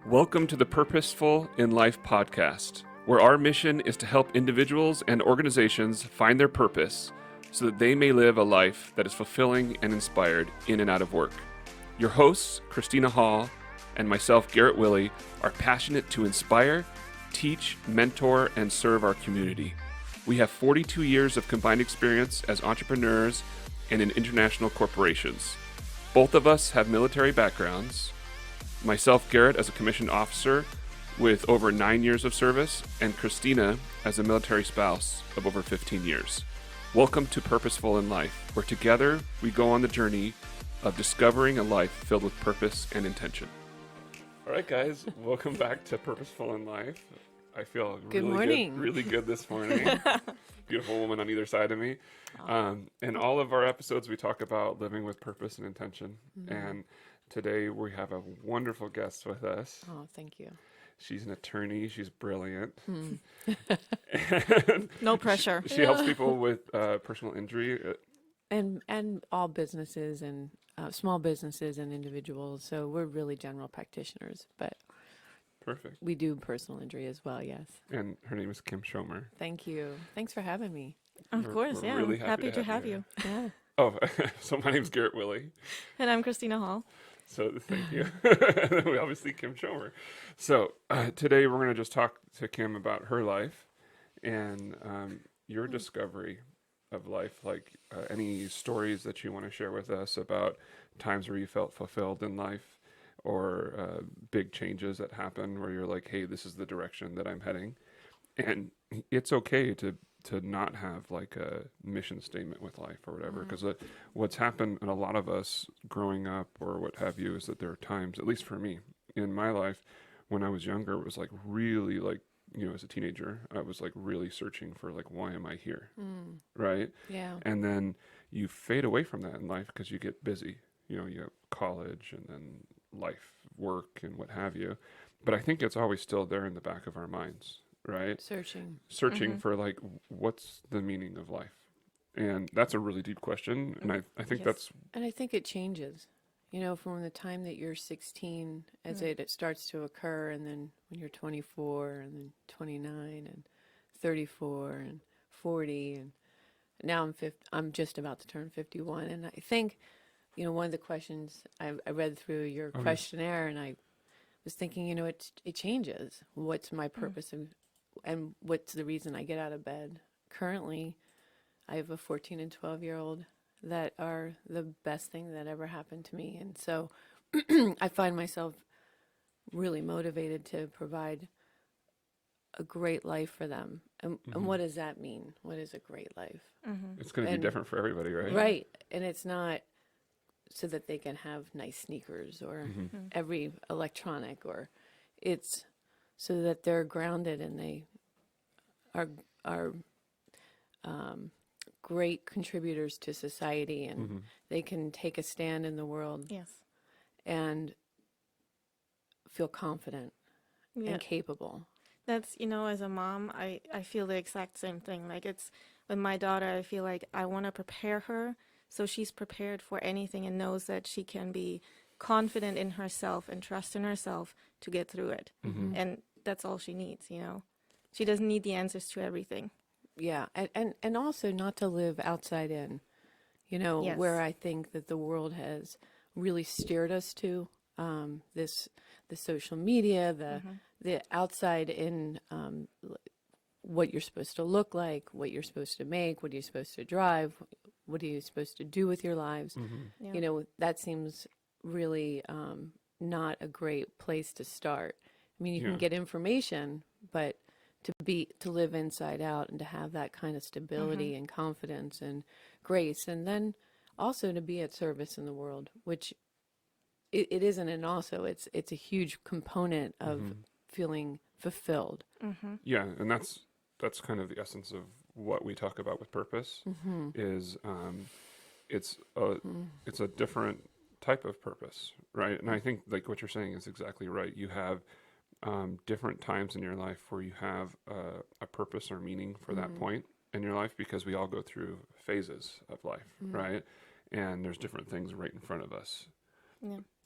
Welcome to the Purposeful in Life podcast, where our mission is to help individuals and organizations find their purpose so that they may live a life that is fulfilling and inspired in and out of work. Your hosts, Christina Hall and myself, Garrett Willey, are passionate to inspire, teach, mentor, and serve our community. We have 42 years of combined experience as entrepreneurs and in international corporations. Both of us have military backgrounds. Myself, Garrett, as a commissioned officer with over 9 years of service, and Christina as a military spouse of over 15 years. Welcome to Purposeful in Life, where together we go on the journey of discovering a life filled with purpose and intention. All right, guys, welcome back to Purposeful in Life. I feel really good this morning. Beautiful woman on either side of me. In all of our episodes, we talk about living with purpose and intention. And today we have a wonderful guest with us. Oh, thank you. She's an attorney. She's brilliant. No pressure. She helps people with personal injury. And all businesses and small businesses and individuals. So we're really general practitioners, but Perfect. we do personal injury as well, yes. And her name is Kim Schomer. Thank you. Thanks for having me. Of course, we're yeah. really Happy to have you. Yeah. Oh, so my name's Garrett Willey. And I'm Christina Hall. So thank you. And then we obviously Kim Schomer. So today we're going to just talk to Kim about her life and your discovery of life, like any stories that you want to share with us about times where you felt fulfilled in life or big changes that happen where you're like, hey, this is the direction that I'm heading. And it's okay to not have like a mission statement with life or whatever, because what's happened in a lot of us growing up or what have you is that there are times, at least for me in my life, when I was younger, it was like really like, you know, as a teenager, I was like really searching for like, why am I here? Right? Yeah. And then you fade away from that in life because you get busy, you know, you have college and then life, work and what have you. But I think it's always still there in the back of our minds. Right? Searching for like, what's the meaning of life? And that's a really deep question. And I think that's... And I think it changes, you know, from the time that you're 16 as it starts to occur, and then when you're 24 and then 29 and 34 and 40 and now I'm just about to turn 51. And I think, you know, one of the questions I read through your questionnaire, and I was thinking, you know, it changes. What's my purpose and what's the reason I get out of bed? Currently, I have a 14 and 12-year-old that are the best thing that ever happened to me. And so I find myself really motivated to provide a great life for them. And what does that mean? What is a great life? It's going to be different for everybody, right? Right. And it's not so that they can have nice sneakers or every electronic, or it's so that they're grounded and they are great contributors to society, and they can take a stand in the world. Yes. And feel confident and capable. That's, you know, as a mom, I feel the exact same thing. Like, it's with my daughter, I feel like I want to prepare her so she's prepared for anything and knows that she can be confident in herself and trust in herself to get through it. And that's all she needs, you know. She doesn't need the answers to everything. Yeah, and also not to live outside in, you know, where I think that the world has really steered us to, the social media, the outside in, what you're supposed to look like, what you're supposed to make, what you're supposed to drive, what are you supposed to do with your lives. You know, that seems really not a great place to start. I mean, you can get information, but to live inside out and to have that kind of stability and confidence and grace, and then also to be at service in the world, which it isn't, and also it's a huge component of feeling fulfilled. Yeah, and that's kind of the essence of what we talk about with purpose is it's a different type of purpose, right? And I think like what you're saying is exactly right. You have different times in your life where you have a purpose or meaning for that point in your life, because we all go through phases of life, right? And there's different things right in front of us.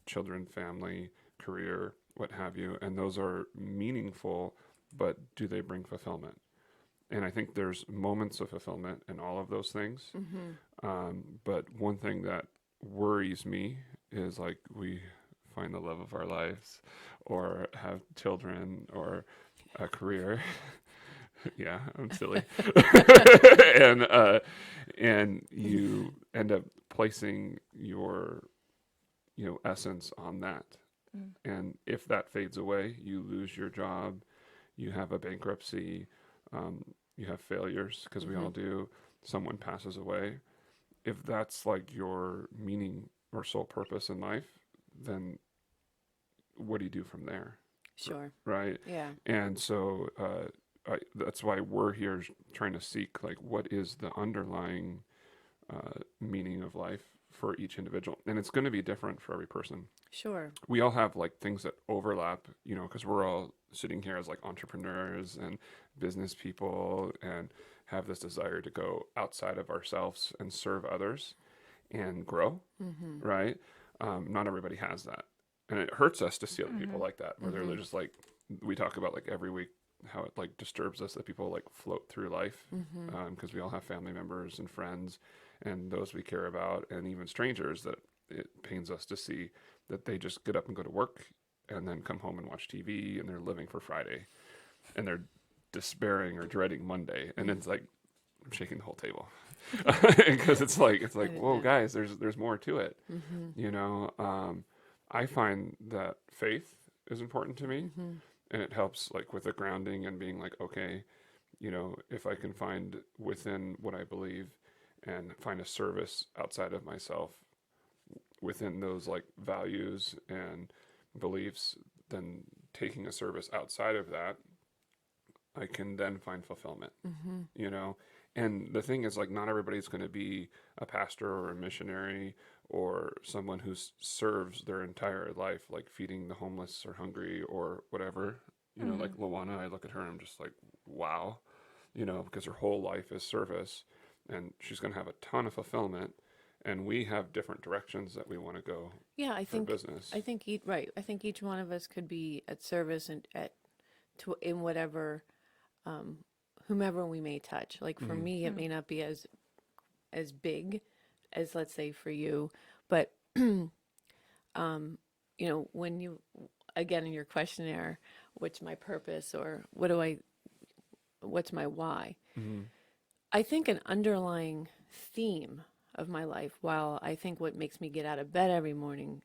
Children, family, career, what have you, and those are meaningful, but do they bring fulfillment? And I think there's moments of fulfillment in all of those things. But one thing that worries me is like we find the love of our lives or have children or a career. Yeah, I'm silly. And you end up placing your essence on that. And if that fades away, you lose your job, you have a bankruptcy, you have failures, because we all do. Someone passes away. If that's like your meaning or sole purpose in life, then what do you do from there? Sure. Right? Yeah. And so that's why we're here trying to seek like what is the underlying meaning of life for each individual. And it's going to be different for every person. Sure. We all have like things that overlap, because we're all sitting here as like entrepreneurs and business people and have this desire to go outside of ourselves and serve others and grow, right? Not everybody has that. And it hurts us to see other people like that, where they're just like, we talk about like every week how it like disturbs us that people like float through life, because we all have family members and friends and those we care about, and even strangers that it pains us to see that they just get up and go to work and then come home and watch TV, and they're living for Friday, and they're despairing or dreading Monday. And it's like, I'm shaking the whole table because it's like, whoa, guys, there's more to it. I find that faith is important to me, and it helps like with the grounding and being like, okay, if I can find within what I believe and find a service outside of myself within those like values and beliefs, then taking a service outside of that, I can then find fulfillment, And the thing is, like, not everybody's going to be a pastor or a missionary or someone who serves their entire life, like feeding the homeless or hungry or whatever. Like Luana, I look at her and I'm just like, wow, because her whole life is service, and she's going to have a ton of fulfillment. And we have different directions that we want to go. Yeah, I think business. I think each one of us could be at service and in whatever, whomever we may touch. Like for me, it may not be as big as, let's say, for you, but when you, again, in your questionnaire, what's my purpose, or what's my why? I think an underlying theme of my life, while I think what makes me get out of bed every morning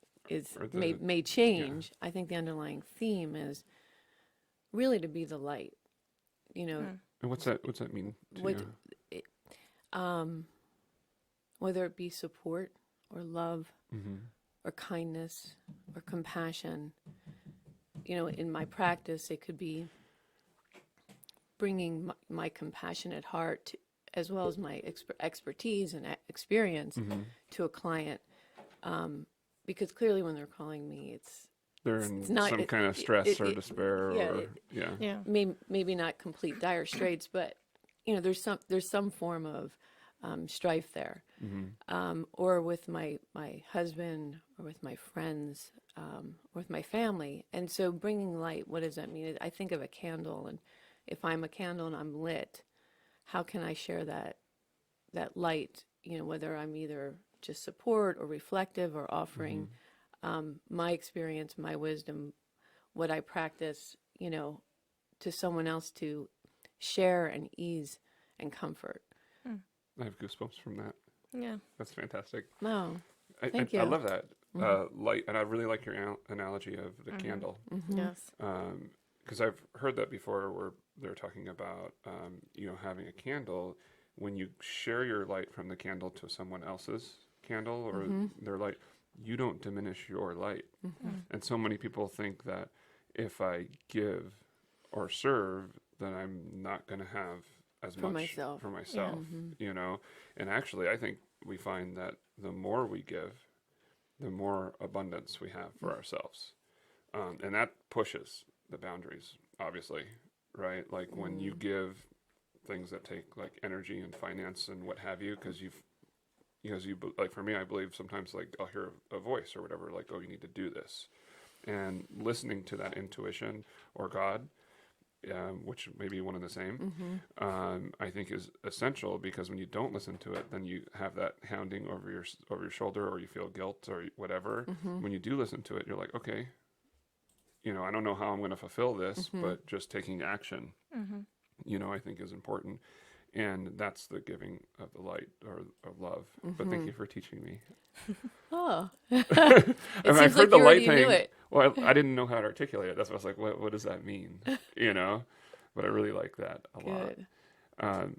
may change, I think the underlying theme is really to be the light. And what's that mean to you? Whether it be support or love or kindness or compassion. In my practice, it could be bringing my compassionate heart as well as my expertise and experience to a client, because clearly when they're calling me, they're in some kind of stress or despair, maybe not complete dire straits, but there's some form of strife there, or with my husband, or with my friends, or with my family. And so bringing light, what does that mean? I think of a candle, and if I'm a candle and I'm lit, how can I share that light, whether I'm either just support or reflective or offering my experience, my wisdom, what I practice, to someone else to share and ease and comfort. I have goosebumps from that. Yeah. That's fantastic. Oh, thank you. I love that. Light, and I really like your analogy of the candle. Yes. Because I've heard that before, where they're talking about, having a candle. When you share your light from the candle to someone else's candle or their light, you don't diminish your light. And so many people think that if I give or serve, then I'm not going to have as much for myself, And actually, I think we find that the more we give, the more abundance we have for ourselves. And that pushes the boundaries, obviously, right? Like when you give things that take like energy and finance and what have you, because like for me, I believe sometimes like I'll hear a voice or whatever, like, oh, you need to do this. and listening to that intuition or God, which may be one and the same, I think is essential, because when you don't listen to it, then you have that hounding over your shoulder, or you feel guilt or whatever. When you do listen to it, you're like, okay, I don't know how I'm going to fulfill this, but just taking action, I think is important. And that's the giving of the light or love. But thank you for teaching me. Oh, I've seems heard like the you light already thing. knew it. Well, I didn't know how to articulate it. That's why I was like, what does that mean? But I really like that a lot. Good.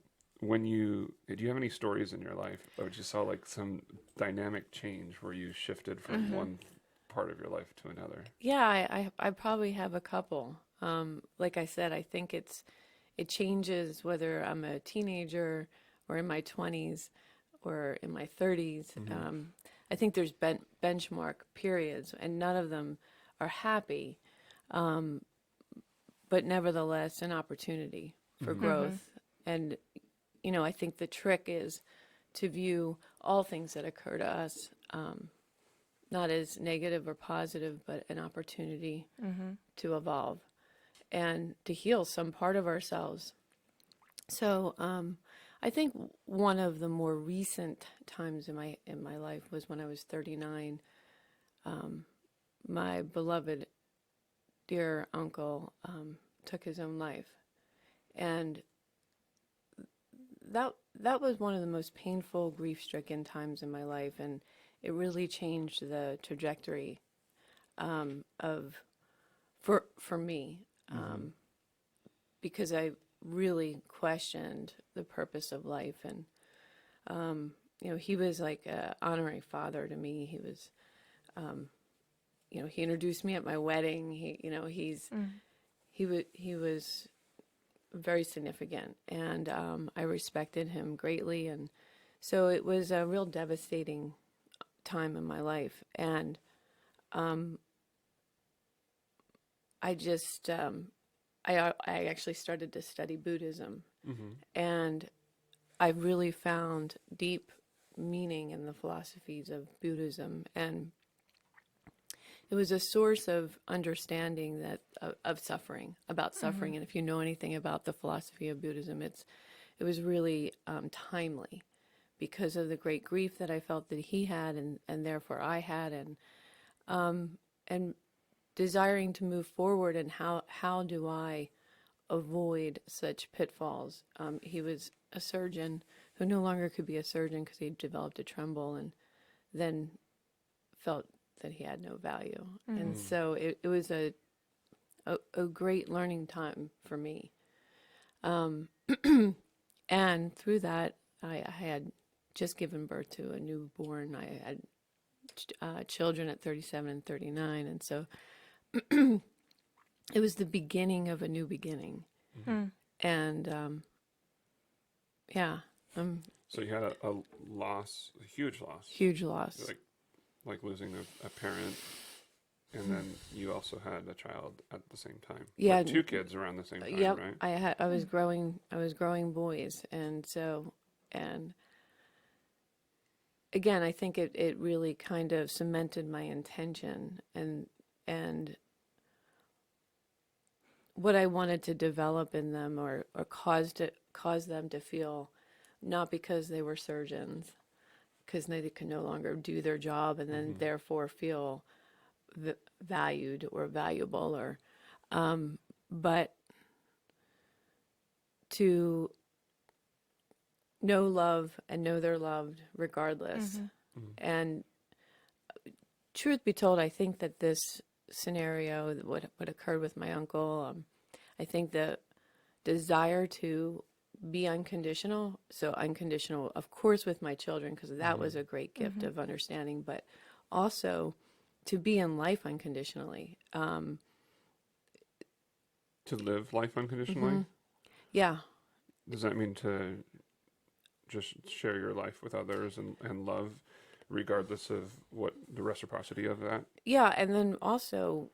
Did you have any stories in your life that you saw like some dynamic change where you shifted from one part of your life to another? Yeah, I probably have a couple. Like I said, I think it changes whether I'm a teenager or in my 20s or in my 30s. I think there's benchmark periods, and none of them are happy, but nevertheless an opportunity for growth. And, I think the trick is to view all things that occur to us not as negative or positive, but an opportunity to evolve and to heal some part of ourselves. So I think one of the more recent times in my life was when I was 39. My beloved, dear uncle took his own life, and that was one of the most painful, grief-stricken times in my life, and it really changed the trajectory for me, because I really questioned the purpose of life. And he was like an honorary father to me. He was he introduced me at my wedding. He was very significant, and I respected him greatly. And so it was a real devastating time in my life. And I actually started to study Buddhism, and I really found deep meaning in the philosophies of Buddhism, and it was a source of understanding of suffering, about suffering. And if you know anything about the philosophy of Buddhism, it was really timely, because of the great grief that I felt that he had, and therefore I had, and desiring to move forward, and how do I avoid such pitfalls. He was a surgeon who no longer could be a surgeon because he developed a tremble, and then felt that he had no value. And so it was a great learning time for me. And through that, I had just given birth to a newborn. I had children at 37 and 39. And so it was the beginning of a new beginning. And yeah. So you had a loss, a huge loss. Huge loss. Like losing a parent, and then you also had a child at the same time. Yeah, like 2 kids around the same time, yep. right? I was growing boys, and again, I think it really kind of cemented my intention and what I wanted to develop in them, or cause them to feel, not because they were surgeons, because they could no longer do their job, and then therefore feel valued or valuable, or but to know love and know they're loved regardless. And truth be told, I think that this scenario, what occurred with my uncle, I think the desire to be unconditional, so unconditional, of course, with my children, because that was a great gift of understanding, but also to be in life unconditionally. To live life unconditionally? Yeah. Does that mean to just share your life with others and love, regardless of what the reciprocity of that? Yeah, and then also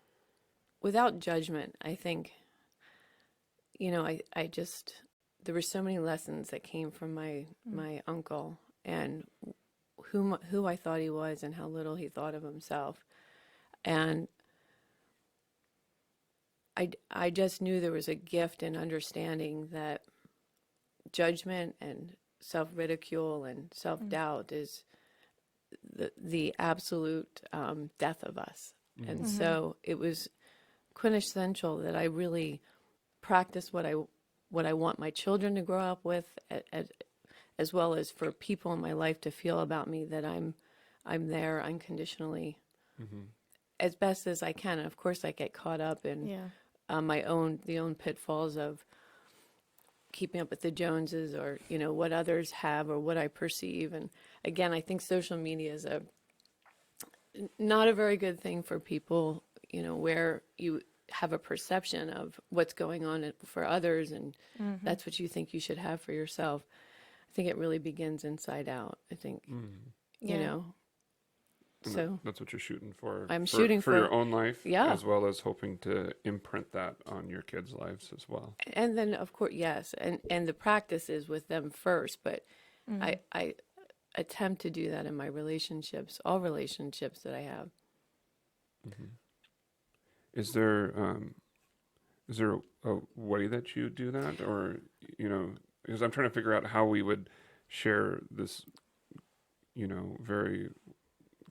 without judgment. I think, I just, there were so many lessons that came from my uncle, and who I thought he was and how little he thought of himself. And I just knew there was a gift in understanding that judgment and self-ridicule and self-doubt is the absolute death of us. And so it was quintessential that I really practice what I want my children to grow up with, as well as for people in my life to feel about me, that I'm there unconditionally, as best as I can. And of course, I get caught up in my own pitfalls of keeping up with the Joneses, or what others have or what I perceive. And again, I think social media is not a very good thing for people, where you have a perception of what's going on for others, and that's what you think you should have for yourself. I think it really begins inside out. I think, And so that's what you're shooting for. I'm shooting for your own life, yeah, as well as hoping to imprint that on your kids' lives as well. And then, of course, yes, and the practice is with them first, but I attempt to do that in my relationships, all relationships that I have. Is there a way that you do that, or because I'm trying to figure out how we would share this, very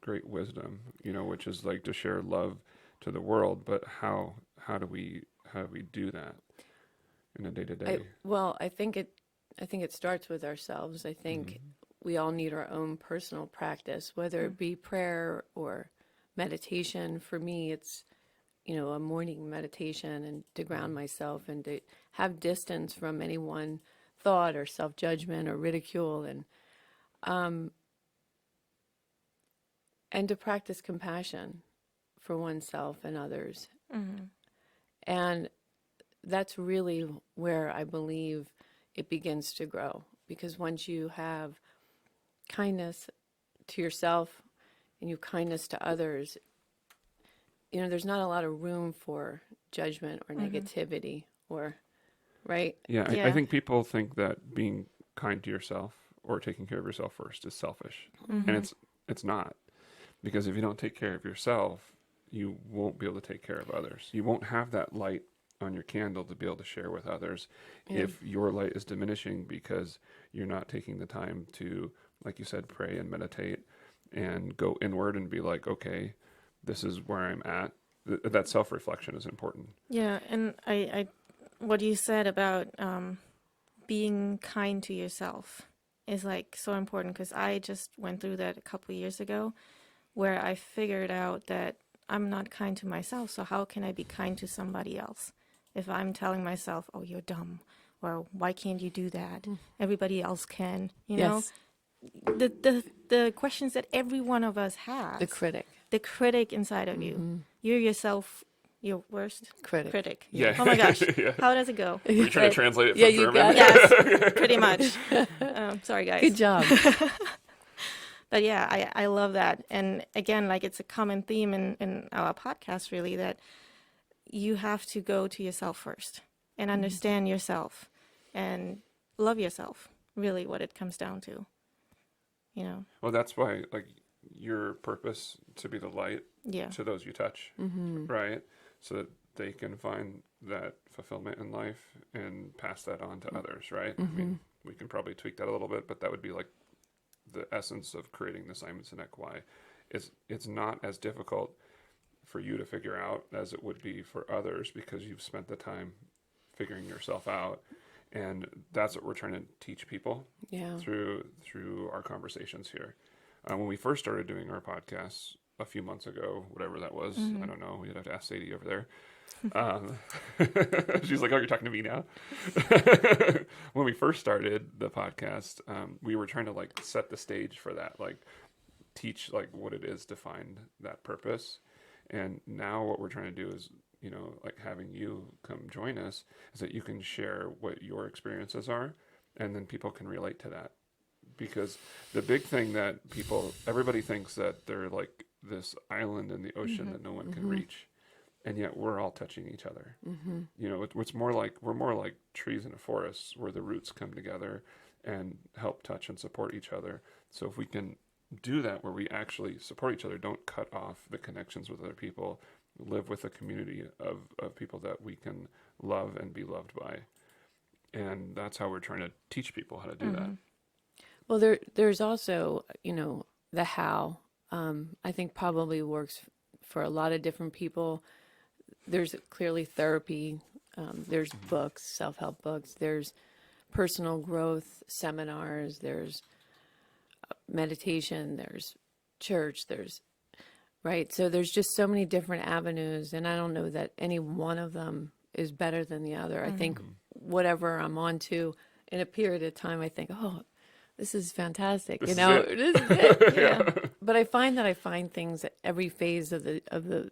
great wisdom, which is like to share love to the world, but how do we do that in a day-to-day? Well, I think it starts with ourselves. I think we all need our own personal practice, whether it be prayer or meditation. For me, it's a morning meditation, and to ground myself and to have distance from any one thought or self-judgment or ridicule, and to practice compassion for oneself and others. And that's really where I believe it begins to grow, because once you have kindness to yourself and you have kindness to others, there's not a lot of room for judgment or negativity, or right? Yeah, I think people think that being kind to yourself or taking care of yourself first is selfish, and it's not. Because if you don't take care of yourself, you won't be able to take care of others. You won't have that light on your candle to be able to share with others if your light is diminishing because you're not taking the time to, like you said, pray and meditate and go inward and be like, okay, this is where I'm at. That self-reflection is important. Yeah, and I what you said about being kind to yourself is like so important, because I just went through that a couple of years ago, where I figured out that I'm not kind to myself, so how can I be kind to somebody else? If I'm telling myself, oh, you're dumb, or why can't you do that? Everybody else can, Yes. The questions that every one of us has. The critic inside of you. You're yourself, your worst critic. Yeah. Oh my gosh. How does it go? Are you trying to translate it from you German? got it. Yes, pretty much. Sorry, guys. Good job. But yeah, I love that. And again, like, it's a common theme in our podcast, really, that you have to go to yourself first and understand yourself and love yourself, really what it comes down to, Well, that's why, like, your purpose to be the light to those you touch, right? So that they can find that fulfillment in life and pass that on to others, right? I mean, we can probably tweak that a little bit, but that would be like the essence of creating the Simon Sinek Why. It's not as difficult for you to figure out as it would be for others, because you've spent the time figuring yourself out. And that's what we're trying to teach people through our conversations here. When we first started doing our podcasts a few months ago, whatever that was, I don't know, we'd have to ask Sadie over there. She's like, oh, you're talking to me now? When we first started the podcast, we were trying to like set the stage for that, like teach like what it is to find that purpose. And now what we're trying to do is, like having you come join us, is that you can share what your experiences are, and then people can relate to that. Because the big thing that everybody thinks that they're like this island in the ocean that no one can reach. And yet we're all touching each other. It's more like, we're more like trees in a forest where the roots come together and help touch and support each other. So if we can do that, where we actually support each other, don't cut off the connections with other people, live with a community of people that we can love and be loved by. And that's how we're trying to teach people how to do that. Well, there's also, the how. I think probably works for a lot of different people. There's clearly therapy. There's books, self-help books. There's personal growth seminars. There's meditation. There's church. Right. So there's just so many different avenues. And I don't know that any one of them is better than the other. I think whatever I'm onto in a period of time, I think, oh, this is fantastic. This is this is it. Yeah. But I find things at every phase of the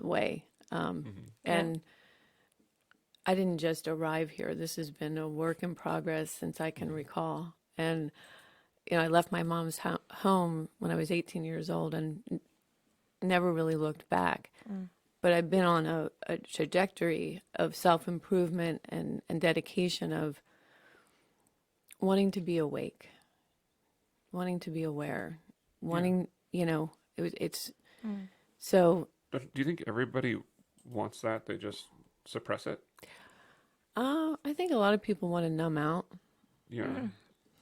way. And I didn't just arrive here. This has been a work in progress since I can recall. And, I left my mom's home when I was 18 years old and never really looked back. But I've been on a trajectory of self-improvement and dedication of wanting to be awake, wanting to be aware, wanting, so. Do you think everybody wants that? They just suppress it? I think a lot of people want to numb out. Yeah.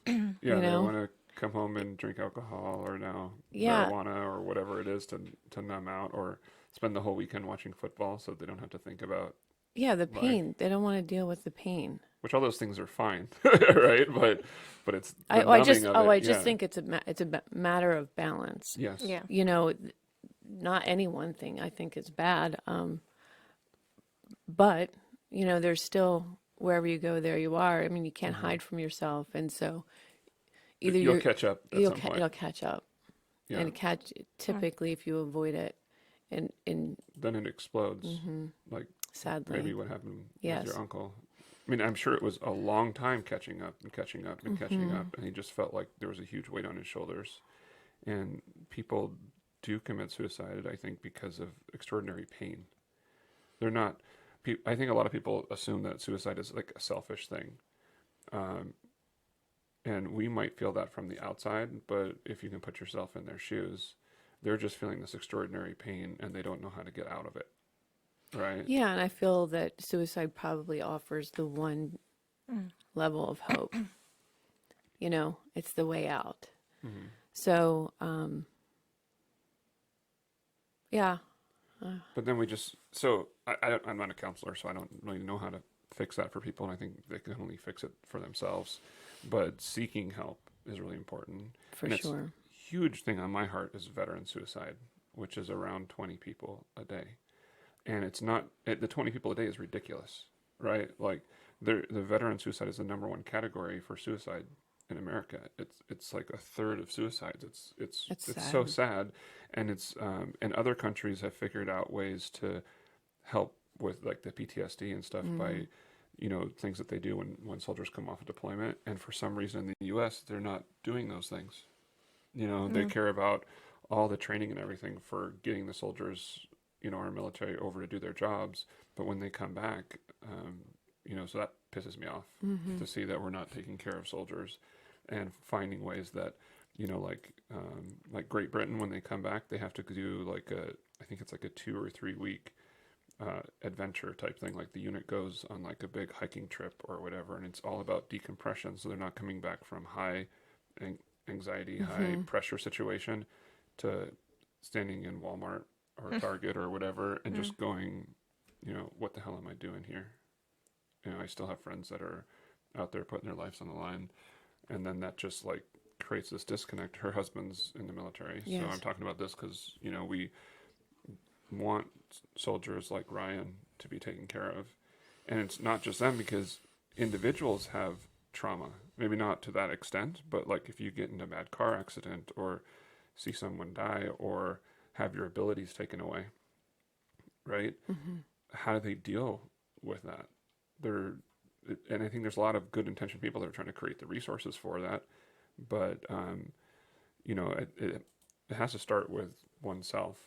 Yeah, they want to come home and drink alcohol or marijuana or whatever it is to numb out, or spend the whole weekend watching football so they don't have to think about the pain. They don't want to deal with the pain. Which all those things are fine, right? But it's I just think it's a matter of balance. Yes. Yeah. Not any one thing I think is bad. But there's still, wherever you go, there you are. I mean, you can't hide from yourself, and so either you'll catch up at some point. You'll catch up, and typically if you avoid it, and then it explodes, like sadly, maybe what happened with your uncle. I mean, I'm sure it was a long time catching up, and he just felt like there was a huge weight on his shoulders. And people do commit suicide, I think, because of extraordinary pain. They're not. I think a lot of people assume that suicide is like a selfish thing. And we might feel that from the outside, but if you can put yourself in their shoes, they're just feeling this extraordinary pain and they don't know how to get out of it. Right? Yeah, and I feel that suicide probably offers the one level of hope. It's the way out. So, yeah. But then I'm not a counselor, so I don't really know how to fix that for people, and I think they can only fix it for themselves. But seeking help is really important. For sure. A huge thing on my heart is veteran suicide, which is around 20 people a day. And it's not, the 20 people a day is ridiculous, right? Like, the veteran suicide is the number one category for suicide in America. It's like a third of suicides. It's so sad. And and other countries have figured out ways to help with like the PTSD and stuff by, things that they do when soldiers come off of deployment. And for some reason in the US, they're not doing those things. They care about all the training and everything for getting the soldiers, our military over to do their jobs. But when they come back, so that pisses me off to see that we're not taking care of soldiers and finding ways that, like Great Britain, when they come back, they have to do I think it's like a 2 or 3 week adventure type thing. Like the unit goes on like a big hiking trip or whatever, and it's all about decompression. So they're not coming back from high anxiety, high pressure situation to standing in Walmart or Target or whatever and just going, what the hell am I doing here? I still have friends that are out there putting their lives on the line, and then that just like creates this disconnect. Her husband's in the military, so I'm talking about this because we want soldiers like Ryan to be taken care of, and it's not just them, because individuals have trauma, maybe not to that extent, but like if you get in a bad car accident or see someone die or have your abilities taken away, right? How do they deal with that? And I think there's a lot of good intentioned people that are trying to create the resources for that, but it has to start with oneself,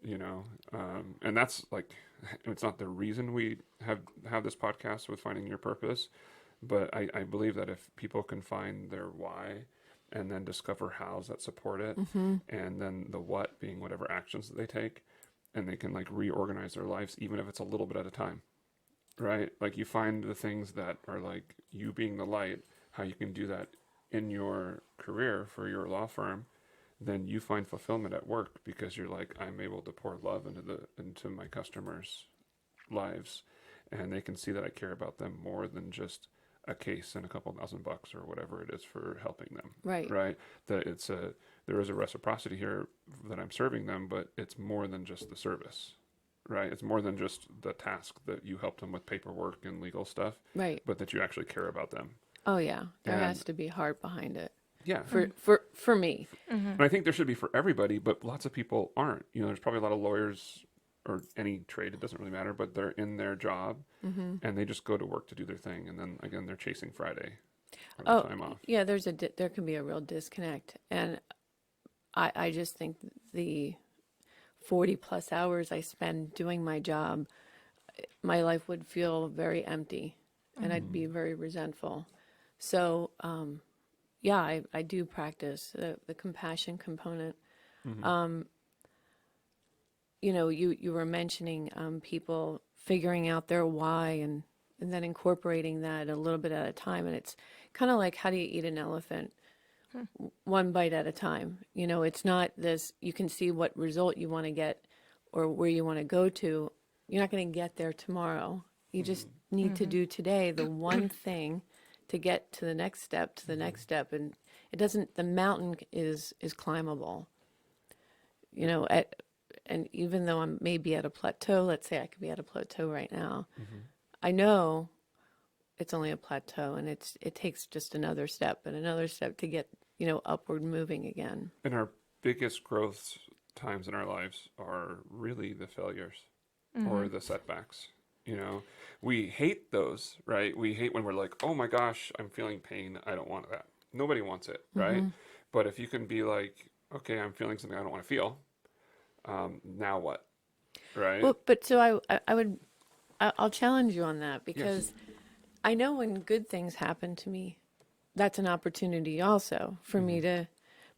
and that's like, it's not the reason we have this podcast with Finding Your Purpose, but I believe that if people can find their why and then discover hows that support it, and then the what being whatever actions that they take, and they can like reorganize their lives, even if it's a little bit at a time, right? Like you find the things that are like you being the light, how you can do that in your career for your law firm, then you find fulfillment at work because you're like, I'm able to pour love into my customers' lives, and they can see that I care about them more than just a case and a couple $1,000 or whatever it is for helping them. Right. That there is a reciprocity here that I'm serving them, but it's more than just the service. Right. It's more than just the task that you helped them with paperwork and legal stuff. Right. But that you actually care about them. Oh yeah. There has to be heart behind it. Yeah. For me. Mm-hmm. And I think there should be for everybody, but lots of people aren't. You know, there's probably a lot of lawyers or any trade, it doesn't really matter, but they're in their job and they just go to work to do their thing. And then again, they're chasing Friday or the time off. Yeah, there can be a real disconnect. And I just think the 40 plus hours I spend doing my job, my life would feel very empty and I'd be very resentful. So, yeah, I do practice the compassion component. You know, you were mentioning people figuring out their why and then incorporating that a little bit at a time. And it's kind of like, how do you eat an elephant? One bite at a time. You know, it's not this, you can see what result you want to get or where you want to go to. You're not going to get there tomorrow. You just need to do today the one thing to get to the next step, And it doesn't, the mountain is climbable. You know, and even though I'm maybe at a plateau, let's say I could be at a plateau right now, I know it's only a plateau and it takes just another step and another step to get, you know, upward moving again. And our biggest growth times in our lives are really the failures or the setbacks. You know, we hate those, right? We hate when we're like, oh my gosh, I'm feeling pain. I don't want that. Nobody wants it, right? But if you can be like, okay, I'm feeling something I don't want to feel. Now what? Right? Well, but so I'll challenge you on that because I know when good things happen to me, that's an opportunity also for me to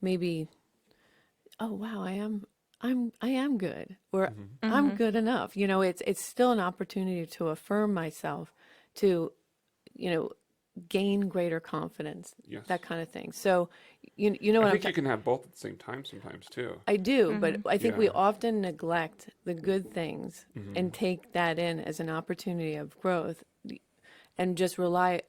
maybe, oh wow, I am good, or I'm good enough. You know, it's still an opportunity to affirm myself, to, you know, gain greater confidence, that kind of thing. So, you know, I think you can have both at the same time sometimes too. I do, but I think we often neglect the good things and take that in as an opportunity of growth, and just rely,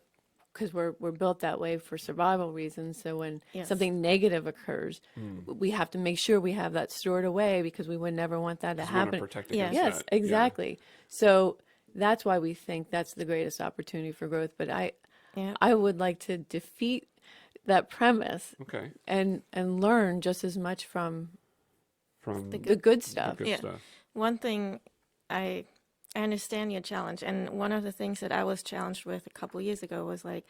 because we're built that way for survival reasons. So when something negative occurs, we have to make sure we have that stored away because we would never want that to happen. Protect against Yes, that. exactly. So that's why we think that's the greatest opportunity for growth. But I would like to defeat that premise and learn just as much from the good stuff. One thing, I understand your challenge, and one of the things that I was challenged with a couple years ago was like,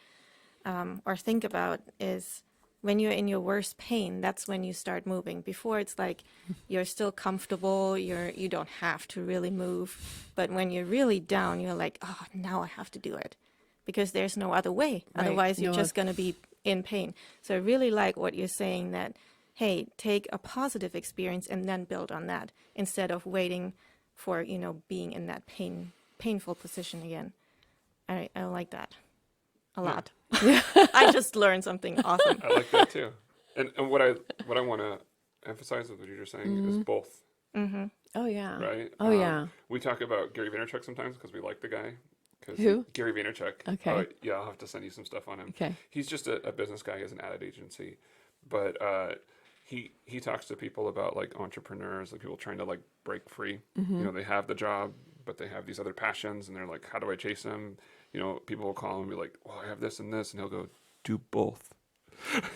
or think about is when you're in your worst pain, that's when you start moving. Before it's like you're still comfortable, you don't have to really move. But when you're really down, you're like, oh, now I have to do it because there's no other way. Right. Otherwise, you're just going to be in pain. So I really like what you're saying that, hey, take a positive experience and then build on that instead of waiting for, you know, being in that painful position again. I like that a lot. I just learned something awesome. I like that too. And what I want to emphasize with what you're saying is both. Oh yeah. Right. Oh yeah. We talk about Gary Vaynerchuk sometimes because we like the guy. Who? Gary Vaynerchuk. Okay. Yeah, I'll have to send you some stuff on him. Okay. He's just a business guy. He has an ad agency, but he talks to people about like entrepreneurs, like people trying to like break free. You know, they have the job, but they have these other passions, and they're like, how do I chase them? You know, people will call him and be like, well, I have this and this, and he'll go, do both.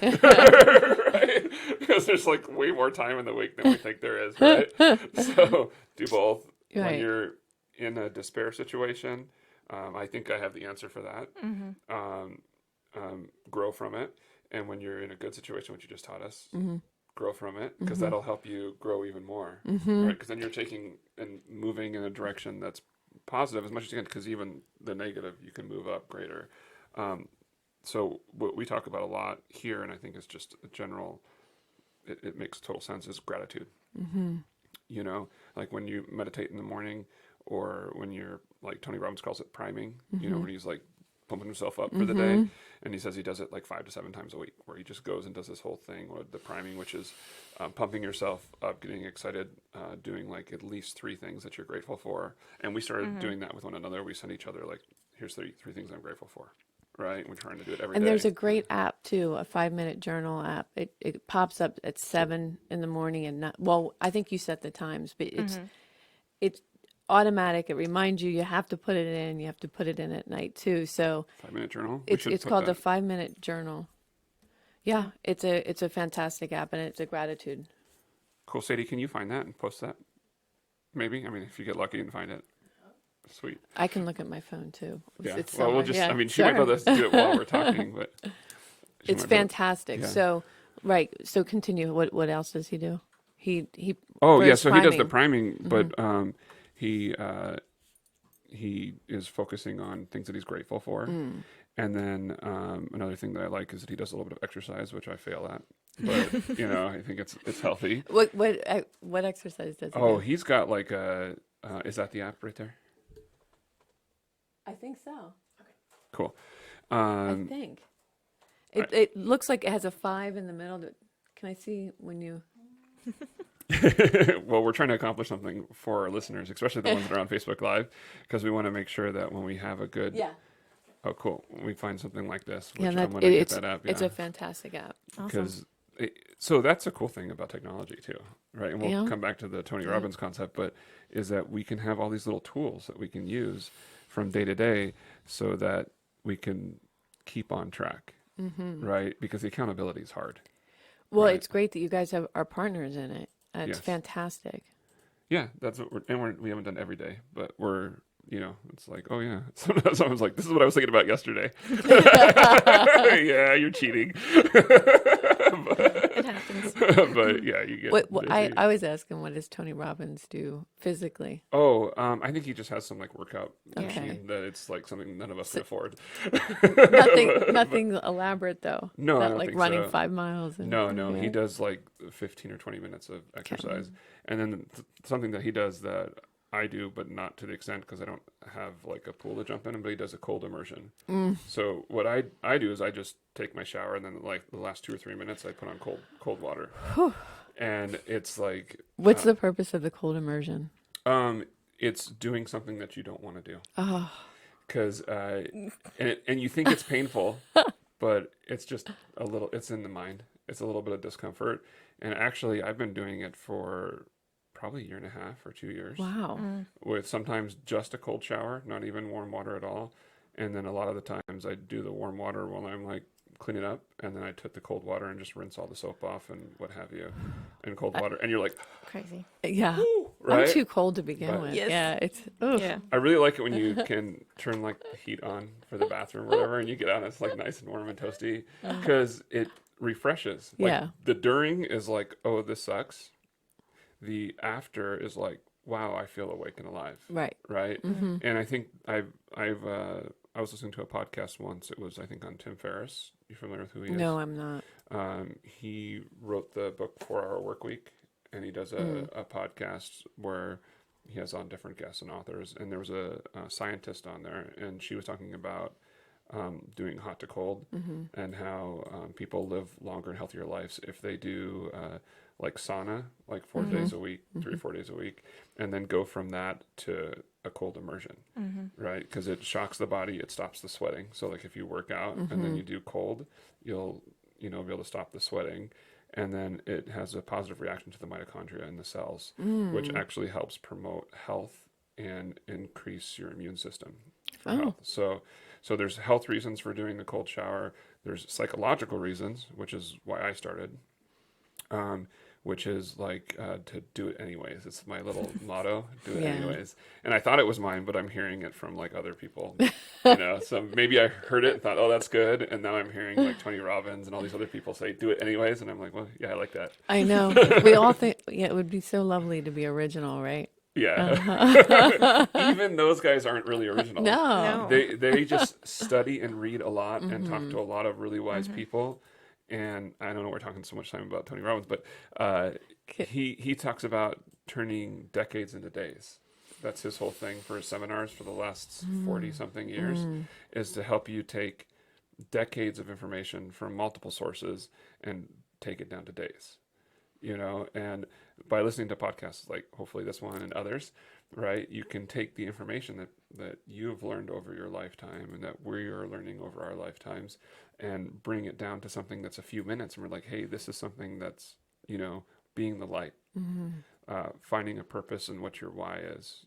Right? Because there's like way more time in the week than we think there is, right? So do both. Right. When you're in a despair situation, I think I have the answer for that. Grow from it. And when you're in a good situation, which you just taught us, grow from it, because that'll help you grow even more. Right? Because then you're taking and moving in a direction that's positive as much as you can, because even the negative, you can move up greater. So what we talk about a lot here, and I think is just a general, it makes total sense, is gratitude. you know, like when you meditate in the morning, or when you're, like Tony Robbins calls it priming, you know, when he's like pumping himself up for the day. And he says he does it like 5 to 7 times a week, where he just goes and does this whole thing with the priming, which is pumping yourself up, getting excited, doing like at least 3 things that you're grateful for. And we started doing that with one another. We send each other like, here's three things I'm grateful for. Right. We're trying to do it every day. And there's a great app too, a 5-minute journal app. It pops up at 7 in the morning and well, I think you set the times, but it's automatic. It reminds you have to put it in. You have to put it in at night too. So 5-minute journal. It's called the 5-minute journal. Yeah, it's a fantastic app, and it's a gratitude. Cool. Sadie, can you find that and post that? Maybe. I mean, if you get lucky and find it. Sweet. I can look at my phone too. Yeah. Well, we'll just. I mean, she might be able to do it while we're talking, but it's fantastic. Yeah. So, right. So continue. What else does he do? He. Oh for yeah. his So he does the priming. priming, but he is focusing on things that he's grateful for, and then another thing that I like is that he does a little bit of exercise, which I fail at. But you know, I think it's healthy. What exercise does he do? He's got like a. Is that the app right there? I think so. Cool. I think. It looks like it has a 5 in the middle. Can I see when you... Well, we're trying to accomplish something for our listeners, especially the ones that are on Facebook Live, because we want to make sure that when we have a good... Yeah. Oh, cool. When we find something like this, which Yeah, I'm going to get that app. It's a fantastic app. Because so that's a cool thing about technology too, right? And we'll come back to the Tony Robbins concept, but is that we can have all these little tools that we can use from day to day so that we can keep on track, right? Because the accountability is hard. Well, it's great that you guys are partners in it. It's fantastic. Yeah, that's what we haven't done every day, but we're, you know, it's like, oh yeah. Sometimes someone's like, this is what I was thinking about yesterday. Yeah, you're cheating. It happens. But yeah, you get. I was asking, what does Tony Robbins do physically? Oh, I think he just has some like workout Okay. machine that it's like something none of us can afford. Nothing elaborate though. No, I Not don't like think running so. 5 miles. No, yeah. he does like 15 or 20 minutes of exercise, and then something that he does that I do, but not to the extent because I don't have like a pool to jump in, but he does a cold immersion. So what I do is I just take my shower, and then like the last 2 or 3 minutes I put on cold water. And it's like, what's the purpose of the cold immersion? It's doing something that you don't want to do. Oh, Because and you think it's painful, but it's just a little. It's in the mind. It's a little bit of discomfort, and actually, I've been doing it for probably 1.5 years or 2 years. wow. With sometimes just a cold shower, not even warm water at all, and then a lot of the times I do the warm water while I'm like cleaning up, and then I took the cold water and just rinse all the soap off and what have you in cold water, and you're like, Crazy. Yeah. right? I'm too cold to begin But- with. Yes. Yeah, it's oof. Yeah. I really like it when you can turn like the heat on for the bathroom or whatever, and you get out and it's like nice and warm and toasty because it refreshes. Like, Yeah. the during is like, oh, this sucks. The after is like, wow, I feel awake and alive. Right. Right. And I think I was listening to a podcast once. It was, I think, on Tim Ferriss. You familiar with who he is? No, I'm not. He wrote the book 4 Hour Work Week, and he does a podcast where he has on different guests and authors. And there was a scientist on there, and she was talking about doing hot to cold and how people live longer and healthier lives if they do like sauna, like 4 days a week, 3 or 4 days a week, and then go from that to a cold immersion, right? Because it shocks the body, it stops the sweating. So like if you work out and then you do cold, you'll be able to stop the sweating, and then it has a positive reaction to the mitochondria in the cells, which actually helps promote health and increase your immune system for health. So there's health reasons for doing the cold shower. There's psychological reasons, which is why I started. Which is like to do it anyways. It's my little motto, do it anyways. And I thought it was mine, but I'm hearing it from like other people, you know. So maybe I heard it and thought, oh, that's good. And now I'm hearing like Tony Robbins and all these other people say, do it anyways. And I'm like, well, yeah, I like that. I know. We all think, it would be so lovely to be original, right? Yeah. Even those guys aren't really original. No. They just study and read a lot and talk to a lot of really wise people. And I don't know, we're talking so much time about Tony Robbins, but he talks about turning decades into days. That's his whole thing for his seminars for the last 40 something years, is to help you take decades of information from multiple sources and take it down to days, and by listening to podcasts like hopefully this one and others, right, you can take the information that you've learned over your lifetime and that we are learning over our lifetimes and bring it down to something that's a few minutes. And we're like, hey, this is something that's, being the light, finding a purpose in what your why is.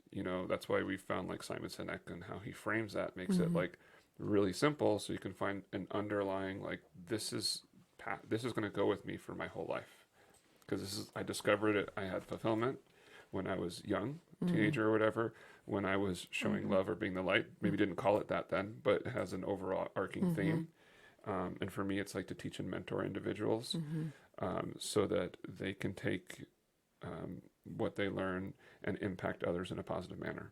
That's why we found like Simon Sinek and how he frames that makes it like really simple. So you can find an underlying, like, this is going to go with me for my whole life. Because I discovered it. I had fulfillment when I was young, teenager or whatever, when I was showing love or being the light. Maybe didn't call it that then, but it has an overall arcing theme. And for me, it's like to teach and mentor individuals so that they can take what they learn and impact others in a positive manner.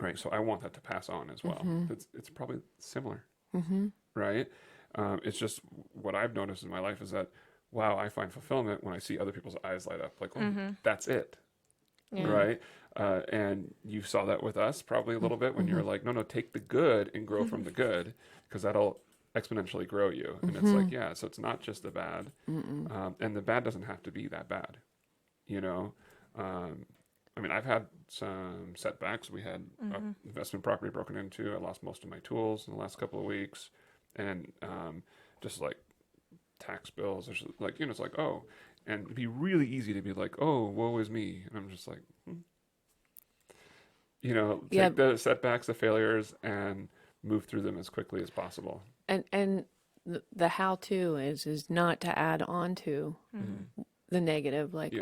Right. So I want that to pass on as well. It's probably similar. Right. It's just what I've noticed in my life is that, wow, I find fulfillment when I see other people's eyes light up. Like, oh, that's it. Yeah. Right. And you saw that with us probably a little bit when you're like, no, take the good and grow from the good, because that'll exponentially grow you. And it's like, yeah, so it's not just the bad. And the bad doesn't have to be that bad. I mean, I've had some setbacks. We had investment property broken into. I lost most of my tools in the last couple of weeks. And just like tax bills, or like, it's like, oh, and it'd be really easy to be like, oh, woe is me. And I'm just like, take the setbacks, the failures, and move through them as quickly as possible. And the how-to is not to add on to the negative, like,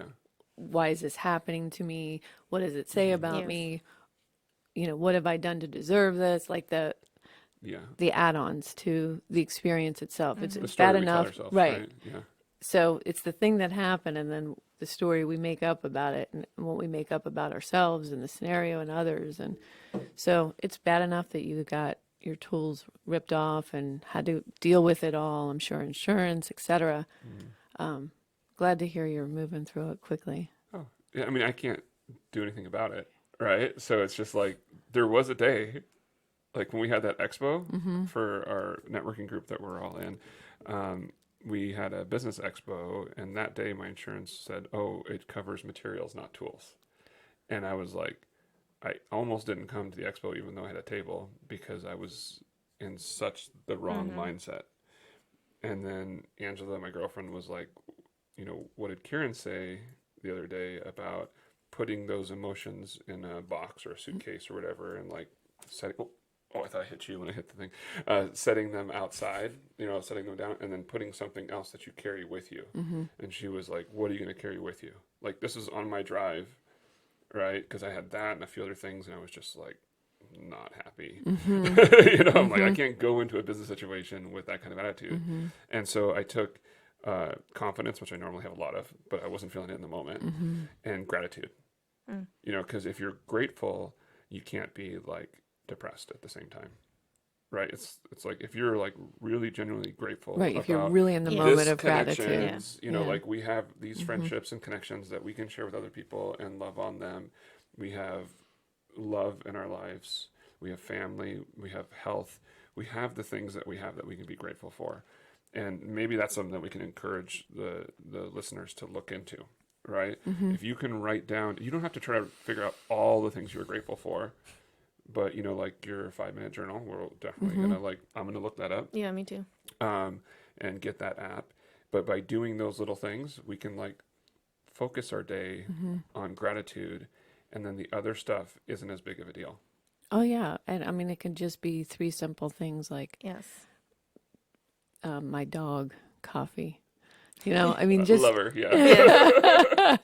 why is this happening to me? What does it say about me? What have I done to deserve this? Like the add-ons to the experience itself. It's bad enough, right? Yeah. So it's the thing that happened, and then the story we make up about it, and what we make up about ourselves and the scenario and others. And so it's bad enough that you got your tools ripped off and had to deal with it all. I'm sure insurance, etc. Glad to hear you're moving through it quickly. Oh, yeah. I mean, I can't do anything about it, right? So it's just like, there was a day, like when we had that expo for our networking group that we're all in, we had a business expo, and that day my insurance said, oh, it covers materials, not tools. And I was like, I almost didn't come to the expo even though I had a table, because I was in such the wrong mindset. And then Angela, my girlfriend, was like, what did Kieran say the other day about putting those emotions in a box or a suitcase or whatever, and like setting, I thought I hit you when I hit the thing, setting them outside, setting them down, and then putting something else that you carry with you. And she was like, what are you going to carry with you? Like, this is on my drive, right? Because I had that and a few other things, and I was just like, not happy. I'm like, I can't go into a business situation with that kind of attitude. And so I took confidence, which I normally have a lot of, but I wasn't feeling it in the moment, and gratitude. Because if you're grateful, you can't be like depressed at the same time, right? It's like, if you're like really genuinely grateful, right? If you're really in the moment of gratitude, like we have these friendships and connections that we can share with other people and love on them. We have love in our lives. We have family. We have health. We have the things that we have that we can be grateful for. And maybe that's something that we can encourage the listeners to look into, right? If you can write down, you don't have to try to figure out all the things you're grateful for, but like your 5-minute journal, we're definitely I'm gonna look that up. Yeah, me too. And get that app. But by doing those little things, we can like focus our day on gratitude, and then the other stuff isn't as big of a deal. Oh yeah, and I mean, it can just be 3 simple things like my dog, coffee. I mean, just love her, yeah.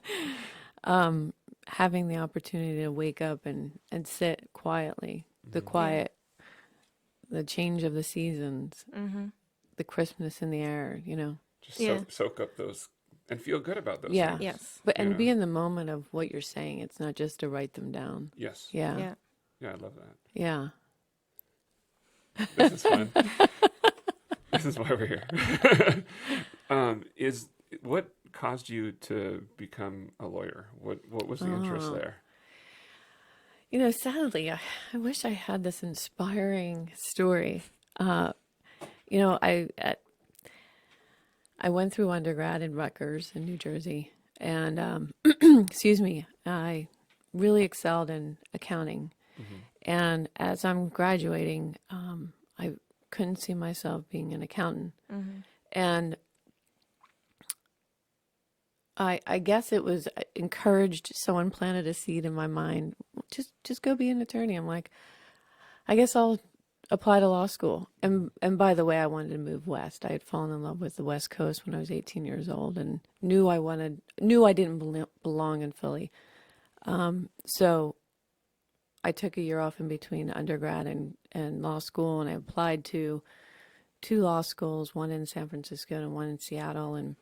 Having the opportunity to wake up and sit quietly, the quiet, the change of the seasons, the crispness in the air, Just soak up those and feel good about those things. Yes. But and be in the moment of what you're saying. It's not just to write them down. Yes. Yeah. Yeah, I love that. Yeah. This is fun. This is why we're here. caused you to become a lawyer? What was the interest there? Sadly, I wish I had this inspiring story. You know, I went through undergrad in Rutgers in New Jersey, and excuse me, I really excelled in accounting. And as I'm graduating, I couldn't see myself being an accountant. And I guess it was encouraged. Someone planted a seed in my mind. Just go be an attorney. I'm like, I guess I'll apply to law school. And by the way, I wanted to move west. I had fallen in love with the West Coast when I was 18 years old, and knew I didn't belong in Philly. So I took a year off in between undergrad and law school, and I applied to two law schools, one in San Francisco and one in Seattle. And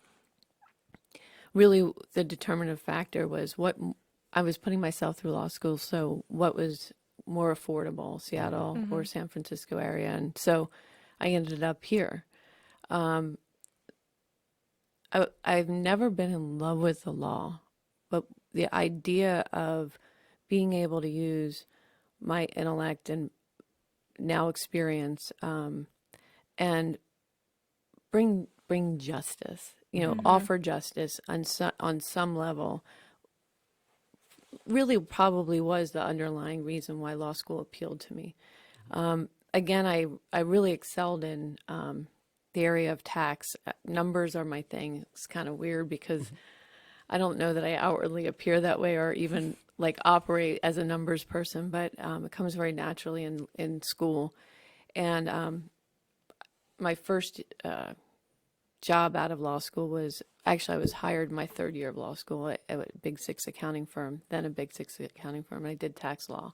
really, the determinative factor was what I was putting myself through law school. So what was more affordable, Seattle or San Francisco area? And so I ended up here. I've never been in love with the law, but the idea of being able to use my intellect and now experience and bring justice, offer justice on some level, really probably was the underlying reason why law school appealed to me. Again, I really excelled in the area of tax. Numbers are my thing. It's kind of weird because I don't know that I outwardly appear that way or even like operate as a numbers person, but it comes very naturally in school. And my first job out of law school was actually, I was hired my third year of law school at a Big Six accounting firm, then a Big Six accounting firm, and I did tax law,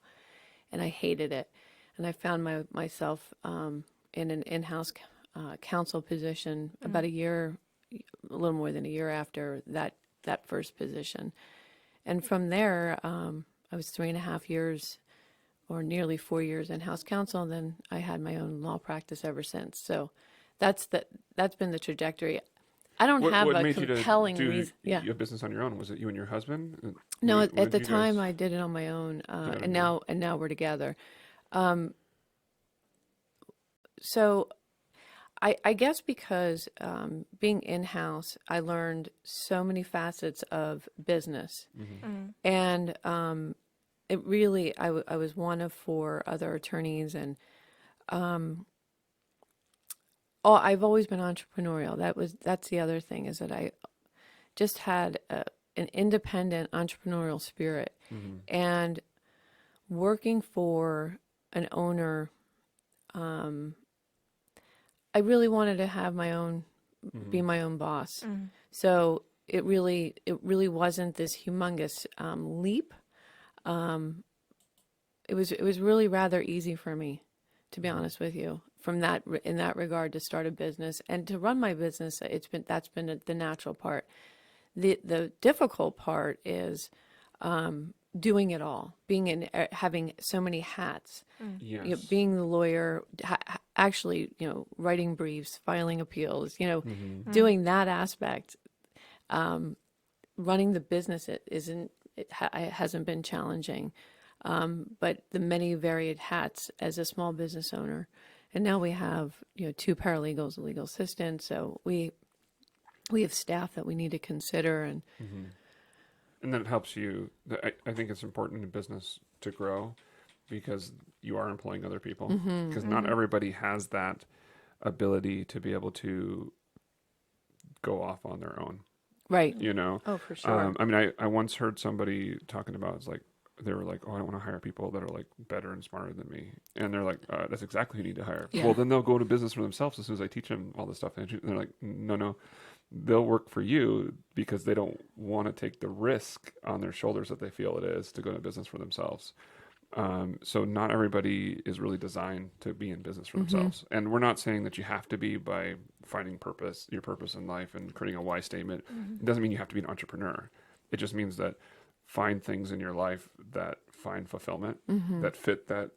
and I hated it. And I found myself in an in-house counsel position about a little more than a year after that first position. And from there, I was 3.5 years or nearly 4 years in-house counsel, and then I had my own law practice ever since. So that's been the trajectory. I don't have what a made compelling you to do reason. Yeah. your business on your own? Was it you and your husband? No, When at the did you time guys I did it on my own, get and together? now we're together. So I guess because being in-house, I learned so many facets of business, and it really I was one of 4 other attorneys, and I've always been entrepreneurial. That's the other thing, is that I just had an independent entrepreneurial spirit, and working for an owner, I really wanted to have my own, be my own boss. So it really wasn't this humongous leap. It was really rather easy for me, to be honest with you, in that regard, to start a business and to run my business. That's been the natural part. The difficult part is doing it all, having so many hats. Yes. Being the lawyer, actually, writing briefs, filing appeals, doing that aspect. Running the business, it hasn't been challenging, but the many varied hats as a small business owner, and now we have 2 paralegals, a legal assistant, so we have staff that we need to consider, and And then it helps you. I think it's important in business to grow because you are employing other people. Because not everybody has that ability to be able to go off on their own. right. Oh, for sure. I mean, I once heard somebody talking about, it's like, they were like, oh, I don't want to hire people that are like better and smarter than me. And they're like, that's exactly who you need to hire. Yeah. Well, then they'll go to business for themselves as soon as I teach them all this stuff. And they're like, no. They'll work for you because they don't want to take the risk on their shoulders that they feel it is to go into business for themselves. So not everybody is really designed to be in business for themselves. And we're not saying that you have to be by finding your purpose in life and creating a why statement. It doesn't mean you have to be an entrepreneur. It just means that find things in your life that find fulfillment, that fit that,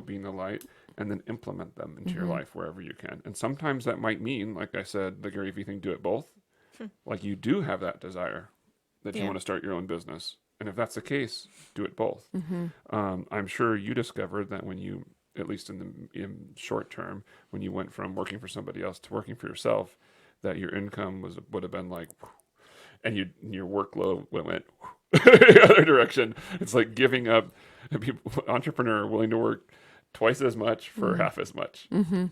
being the light, and then implement them into your life wherever you can. And sometimes that might mean, like I said, the Gary Vee thing, do it both. Like you do have that desire that you Yeah. want to start your own business. And if that's the case, do it both. I'm sure you discovered that when you, at least in short term, when you went from working for somebody else to working for yourself, that your income would have been like, and your workload went the other direction. It's like giving up. People, entrepreneur willing to work twice as much for half as much,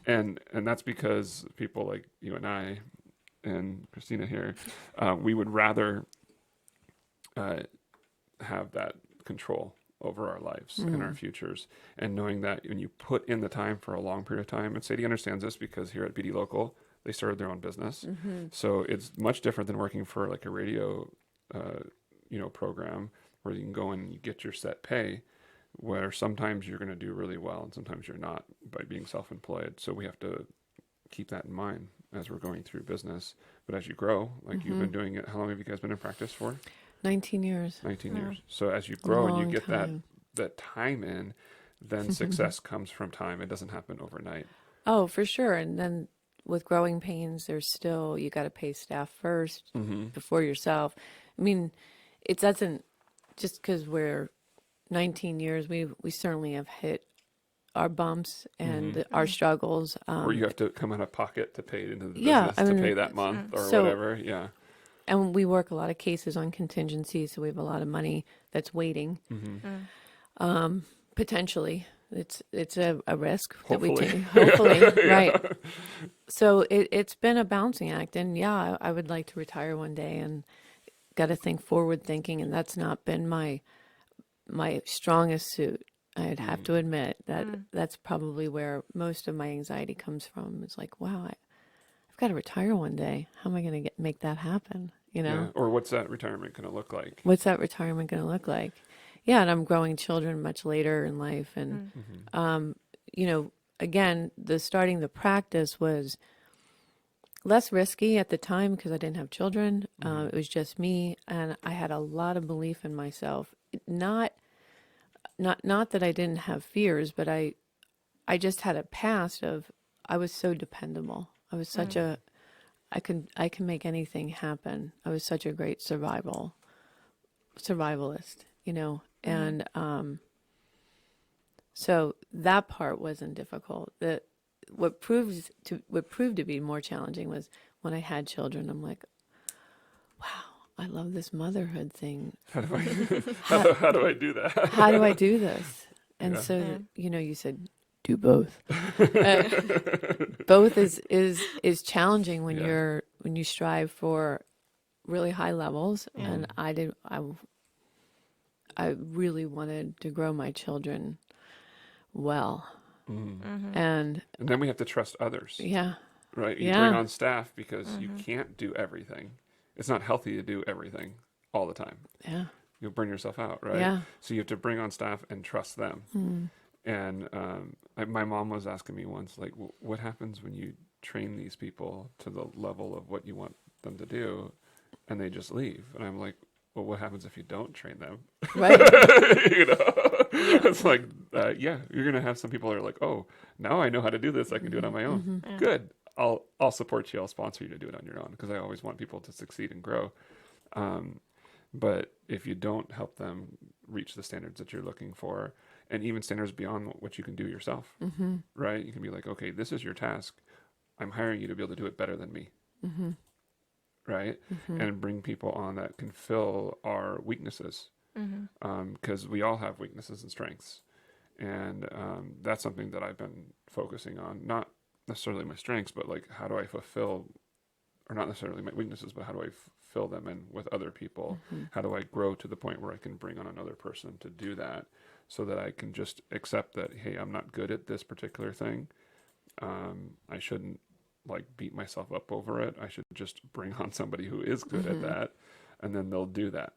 and that's because people like you and I and Christina here, we would rather have that control over our lives and our futures, and knowing that when you put in the time for a long period of time, and Sadie understands this because here at BD Local, they started their own business. So it's much different than working for like a radio, program where you can go and you get your set pay, where sometimes you're going to do really well and sometimes you're not by being self-employed. So we have to keep that in mind as we're going through business. But as you grow, like you've been doing it, how long have you guys been in practice for? 19 years. 19 years. So as you grow and you get time. that time in, then success comes from time. It doesn't happen overnight. Oh, for sure. And then with growing pains, there's still, you got to pay staff first before yourself. I mean, it doesn't, just because we're 19 years, we certainly have hit our bumps and our struggles. Where you have to come out of pocket to pay into the Yeah, business I mean, to pay that month or so- whatever. Yeah. And we work a lot of cases on contingency, so we have a lot of money that's waiting. Potentially, it's a risk that we Hopefully. take. Hopefully, right. So it's been a balancing act, and yeah, I would like to retire one day, and got to think forward thinking, and that's not been my strongest suit. I'd have to admit that that's probably where most of my anxiety comes from. It's like, wow, I've got to retire one day. How am I going to make that happen? You know? Yeah. Or what's that retirement going to look like? What's that retirement going to look like? Yeah, and I'm growing children much later in life, and again, starting the practice was less risky at the time because I didn't have children. It was just me, and I had a lot of belief in myself. Not that I didn't have fears, but I just had a past of I was so dependable. I was such a I can make anything happen. I was such a great survivalist, and so that part wasn't difficult. What proved to be more challenging was when I had children. I'm like, wow, I love this motherhood thing. How do I do that? How do I do this? And Yeah. so, you said do both. Both is challenging when Yeah. when you strive for really high levels. And I really wanted to grow my children well. And And then we have to trust others, yeah, right? You Yeah. bring on staff because you can't do everything. It's not healthy to do everything all the time. yeah, You'll burn yourself out, right? Yeah. So you have to bring on staff and trust them. And my mom was asking me once, like, what happens when you train these people to the level of what you want them to do and they just leave? And I'm like, well, what happens if you don't train them? right. It's like, you're going to have some people that are like, oh, now I know how to do this. I can do it on my own. Good. I'll support you. I'll sponsor you to do it on your own because I always want people to succeed and grow. But if you don't help them reach the standards that you're looking for, and even standards beyond what you can do yourself, right? You can be like, okay, this is your task. I'm hiring you to be able to do it better than me, right? And bring people on that can fill our weaknesses, because we all have weaknesses and strengths. And that's something that I've been focusing on, not necessarily my strengths, but like how do I fulfill, or not necessarily my weaknesses, but how do I fill them in with other people? How do I grow to the point where I can bring on another person to do that, so that I can just accept that, hey, I'm not good at this particular thing. I shouldn't like beat myself up over it. I should just bring on somebody who is good at that, and then they'll do that.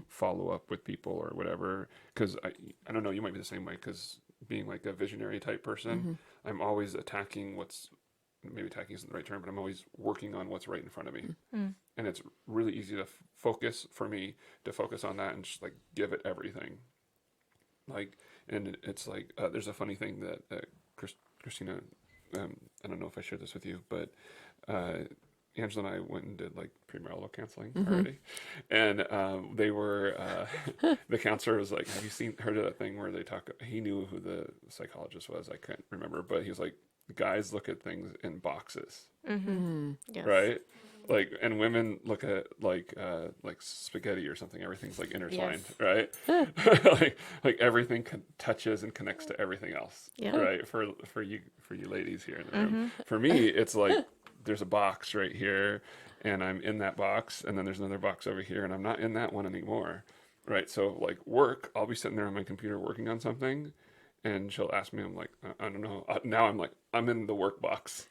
Follow up with people or whatever. Because I don't know, you might be the same way, because being like a visionary type person, I'm always attacking maybe attacking isn't the right term, but I'm always working on what's right in front of me. And it's really easy to focus on that and just like give it everything. And it's like, there's a funny thing that Christina, I don't know if I shared this with you, but Angela and I went and did like premarital counseling already, and they were the counselor was like, "Have you heard of that thing where they talk?" He knew who the psychologist was. I can't remember, but he was like, "Guys look at things in boxes, Yes. right? Like, and women look at like spaghetti or something. Everything's like intertwined, right? like everything touches and connects to everything else, Yeah. right? For you ladies here in the room. For me, it's like there's a box right here, and I'm in that box, and then there's another box over here, and I'm not in that one anymore, right? So like work, I'll be sitting there on my computer working on something, and she'll ask me, I'm like, I don't know. Now I'm like, I'm in the work box.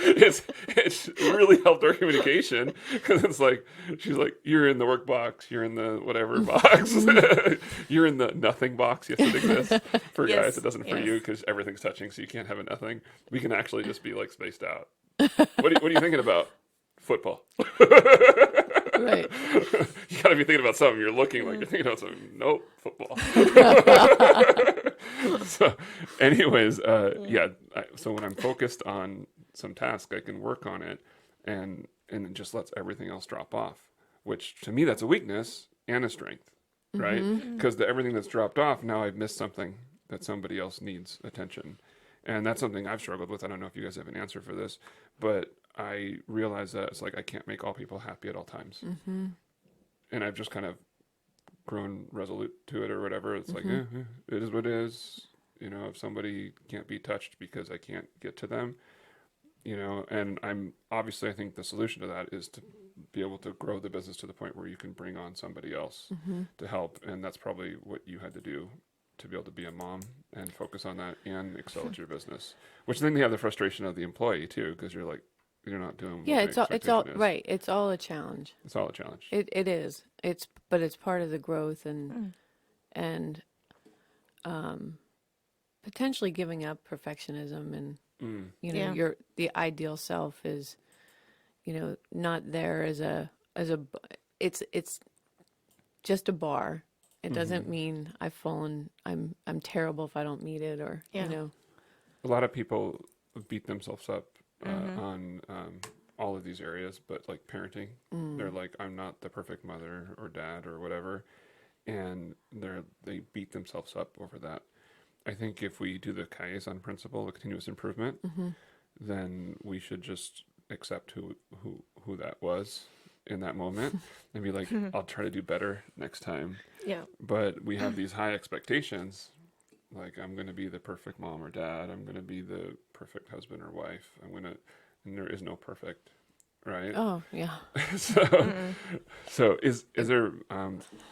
It's really helped our communication because it's like, she's like, you're in the work box, you're in the whatever box, you're in the nothing box. Yes, it exists for guys. It doesn't for you because everything's touching, so you can't have a nothing. We can actually just be like spaced out. What are you thinking about? Football. Right. You got to be thinking about something. You're looking like you're thinking about something. Nope, football. So, anyways, so when I'm focused on some task, I can work on it, and it just lets everything else drop off. Which to me, that's a weakness and a strength, right? Because everything that's dropped off, now I've missed something that somebody else needs attention, and that's something I've struggled with. I don't know if you guys have an answer for this, but I realize that it's like I can't make all people happy at all times, and I've just kind of grown resolute to it or whatever. It's like it is what it is. You know, if somebody can't be touched because I can't get to them, you know, and I think the solution to that is to be able to grow the business to the point where you can bring on somebody else to help, and that's probably what you had to do to be able to be a mom and focus on that and excel at your business. Which then you have the frustration of the employee too, because you're like, you're not doing. Yeah, what the it's all expectation is. right. It's all a challenge. It's all a challenge. It is. But it's part of the growth and potentially giving up perfectionism and the ideal self is, not there as it's just a bar. It doesn't mean I've fallen. I'm terrible if I don't meet it, or A lot of people beat themselves up on all of these areas, but like parenting, they're like, I'm not the perfect mother or dad or whatever, and they beat themselves up over that. I think if we do the Kaizen principle, the continuous improvement, then we should just accept who that was in that moment and be like, I'll try to do better next time. Yeah. But we have these high expectations, like I'm going to be the perfect mom or dad, I'm going to be the perfect husband or wife, and there is no perfect, right? Oh yeah. So is there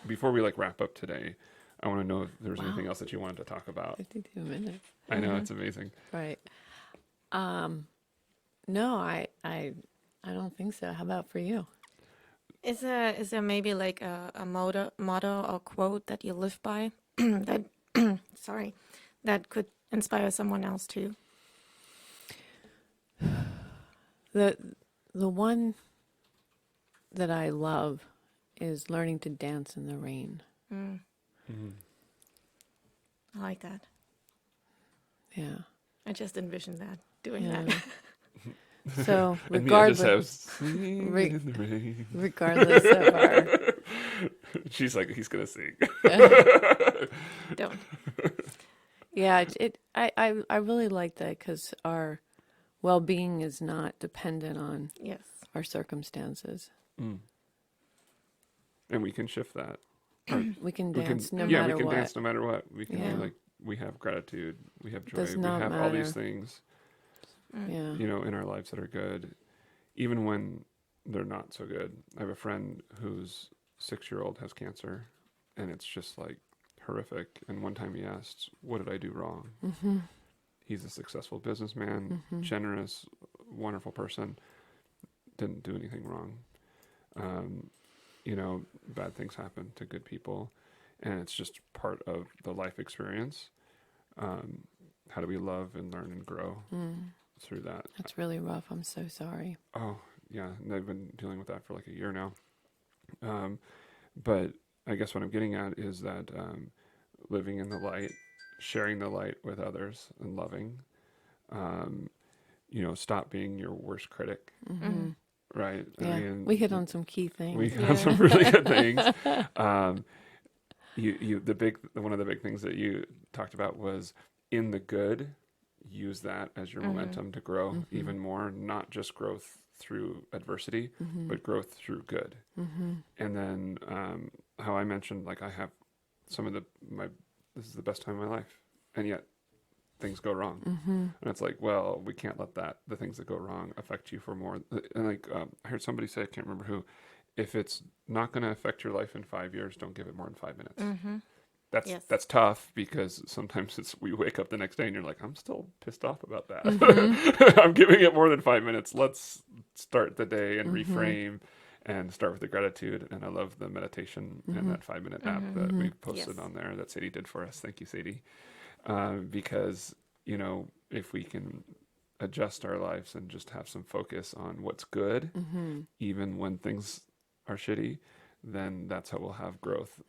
before we like wrap up today, I want to know if there's anything else that you wanted to talk about. 52 minutes. I know, it's amazing. Right. No, I don't think so. How about for you? Is there maybe like a motto or quote that you live by that that could inspire someone else too? The one that I love is learning to dance in the rain. I like that. Yeah. I just envisioned that, doing that. So regardless of our she's like, he's gonna sing. Don't. Yeah, I really like that because our well-being is not dependent on our circumstances. And we can shift that. We can dance no matter what. Yeah, we can dance no matter what. We can be like, we have gratitude, we have joy, we have all these things, in our lives that are good, even when they're not so good. I have a friend whose 6-year-old has cancer, and it's just like horrific. And one time he asked, what did I do wrong? He's a successful businessman, generous, wonderful person, didn't do anything wrong. Bad things happen to good people, and it's just part of the life experience. How do we love and learn and grow through that? That's really rough. I'm so sorry. Oh, yeah. And I've been dealing with that for like a year now. But I guess what I'm getting at is that living in the light, sharing the light with others and loving, stop being your worst critic. Right. Yeah. I mean, We hit on some key things. we got some really good things. One of the big things that you talked about was in the good, use that as your momentum to grow even more, not just growth through adversity, but growth through good. And then how I mentioned, like I have some of this is the best time of my life, and yet things go wrong. And it's like, well, we can't let the things that go wrong affect you for more. And like I heard somebody say, I can't remember who, if it's not going to affect your life in 5 years, don't give it more than 5 minutes. That's tough, because sometimes we wake up the next day and you're like, I'm still pissed off about that. I'm giving it more than 5 minutes. Let's start the day and reframe and start with the gratitude. And I love the meditation and that 5-minute app that we posted on there that Sadie did for us. Thank you, Sadie. Because, if we can adjust our lives and just have some focus on what's good, even when things are shitty, then that's how we'll have growth.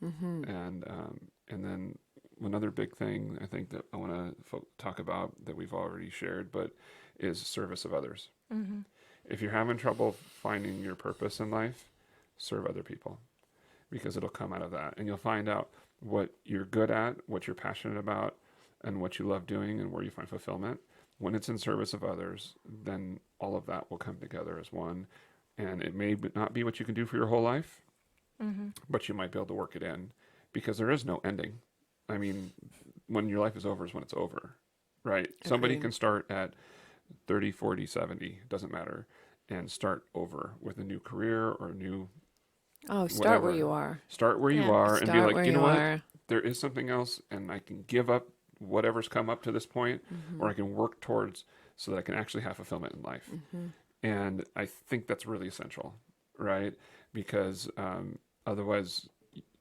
And then another big thing I think that I want to talk about that we've already shared, but is service of others. If you're having trouble finding your purpose in life, serve other people, because it'll come out of that, and you'll find out what you're good at, what you're passionate about, and what you love doing, and where you find fulfillment. When it's in service of others, then all of that will come together as one. And it may not be what you can do for your whole life, but you might be able to work it in, because there is no ending. I mean, when your life is over is when it's over, right? Agreed. Somebody can start at 30, 40, 70, doesn't matter, and start over with a new career or a new start where you are. Start where you are and be like, you know what? There is something else, and I can give up whatever's come up to this point, or I can work towards so that I can actually have fulfillment in life. And I think that's really essential, right? Because otherwise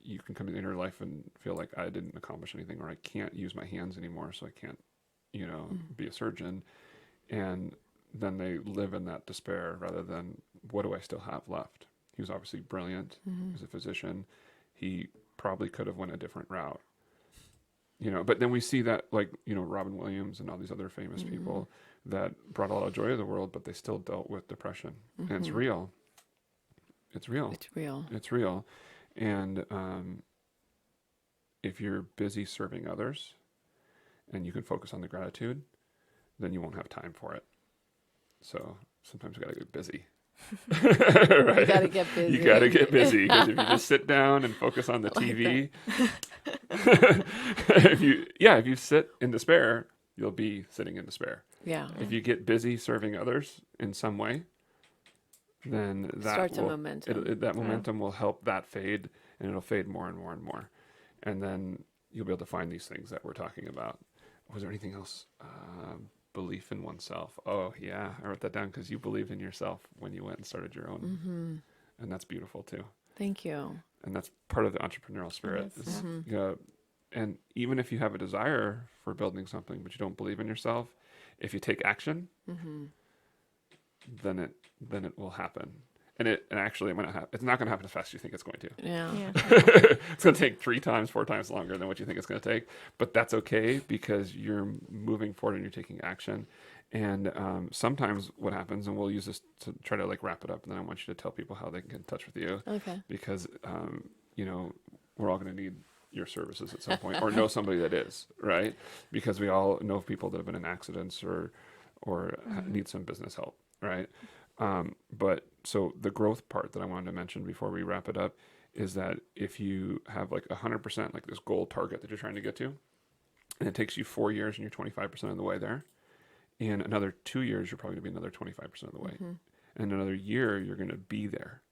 you can come to the end of your life and feel like I didn't accomplish anything, or I can't use my hands anymore, so I can't, be a surgeon. And then they live in that despair rather than, what do I still have left? He was obviously brilliant as a physician. He probably could have went a different route. But then we see that, like, Robin Williams and all these other famous people that brought a lot of joy to the world, but they still dealt with depression. And it's real. It's real. It's real. It's real. And if you're busy serving others and you can focus on the gratitude, then you won't have time for it. So sometimes we got to get busy. Right? You got to get busy. You got to get busy, because if you just sit down and focus on the TV, if you sit in despair, you'll be sitting in despair. Yeah. If you get busy serving others in some way, then that starts a momentum. That momentum will help that fade, and it'll fade more and more and more. And then you'll be able to find these things that we're talking about. Was there anything else? Belief in oneself. Oh, yeah. I wrote that down, because you believed in yourself when you went and started your own. And that's beautiful, too. Thank you. And that's part of the entrepreneurial spirit. And even if you have a desire for building something, but you don't believe in yourself, if you take action, then it will happen. And actually, it might not happen. It's not going to happen as fast as you think it's going to. Yeah. It's going to take 3 times, 4 times longer than what you think it's going to take. But that's okay, because you're moving forward and you're taking action. And sometimes what happens, and we'll use this to try to wrap it up, and then I want you to tell people how they can get in touch with you. Okay. Because we're all going to need your services at some point, or know somebody that is, right? Because we all know people that have been in accidents or need some business help, right? But so the growth part that I wanted to mention before we wrap it up is that if you have 100%, this goal target that you're trying to get to, and it takes you 4 years and you're 25% of the way there, in another 2 years, you're probably going to be another 25% of the way. In another year, you're going to be there,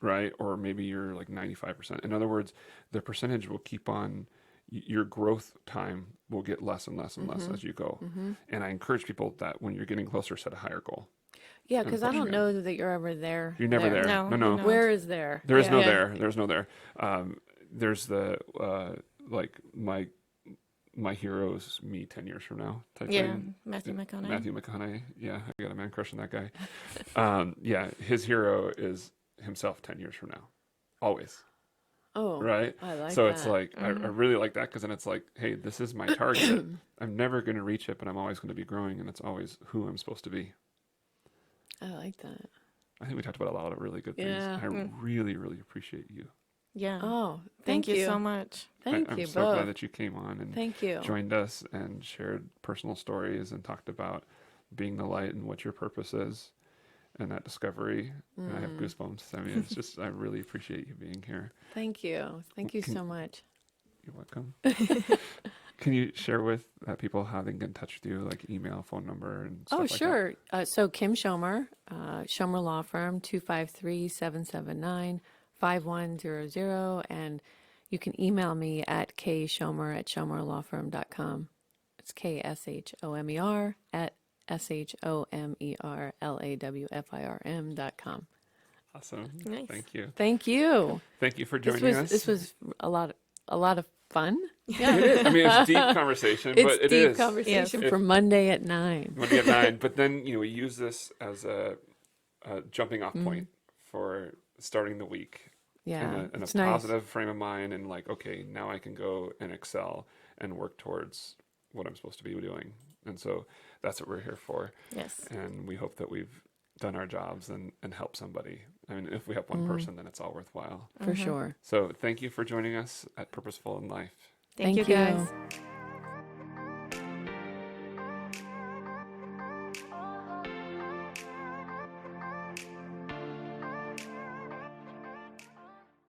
right? Or maybe you're 95%. In other words, the percentage will keep on, your growth time will get less and less and less as you go. And I encourage people that when you're getting closer, set a higher goal. Yeah, because I don't know that you're ever there. You're never there. No. Where is there? There is no there. There's no there. There's the my hero's me 10 years from now type thing. Matthew McConaughey. Matthew McConaughey. Yeah, I got a man crush on that guy. His hero is himself 10 years from now. Always. Oh, right? I like So that. it's like, I really like that because then it's like, hey, this is my target. I'm never going to reach it, but I'm always going to be growing, and it's always who I'm supposed to be. I like that. I think we talked about a lot of really good things. Yeah. I really, really appreciate you. Yeah. Oh, Thank you so much. Thank I'm you so both. glad that you came on and Thank you. joined us and shared personal stories and talked about being the light and what your purpose is and that discovery. And I have goosebumps. I mean, it's just, I really appreciate you being here. Thank you. Thank you so much. You're welcome. Can you share with people how they can get in touch with you, like email, phone number, and stuff like that? Sure. So Kim Schomer, Schomer Law Firm, 253-779-5100. And you can email me at kschomer@schomerlawfirm.com. It's KSHOMER at SHOMERLAWFIRM.com. Awesome. Nice. Thank you. Thank you. Thank you for joining us. This was a lot of fun. Yeah, it is. I mean, it's deep conversation, It's but it deep is. conversation If- for Monday at 9. Monday at 9. But then, we use this as a jumping off point for starting the week Yeah, in a it's nice. positive frame of mind, and like, okay, now I can go and excel and work towards what I'm supposed to be doing. And so that's what we're here for. Yes. And we hope that we've done our jobs and helped somebody. I mean, if we help one person, then it's all worthwhile. For sure. So thank you for joining us at Purposeful in Life. Thank you Thank you. guys.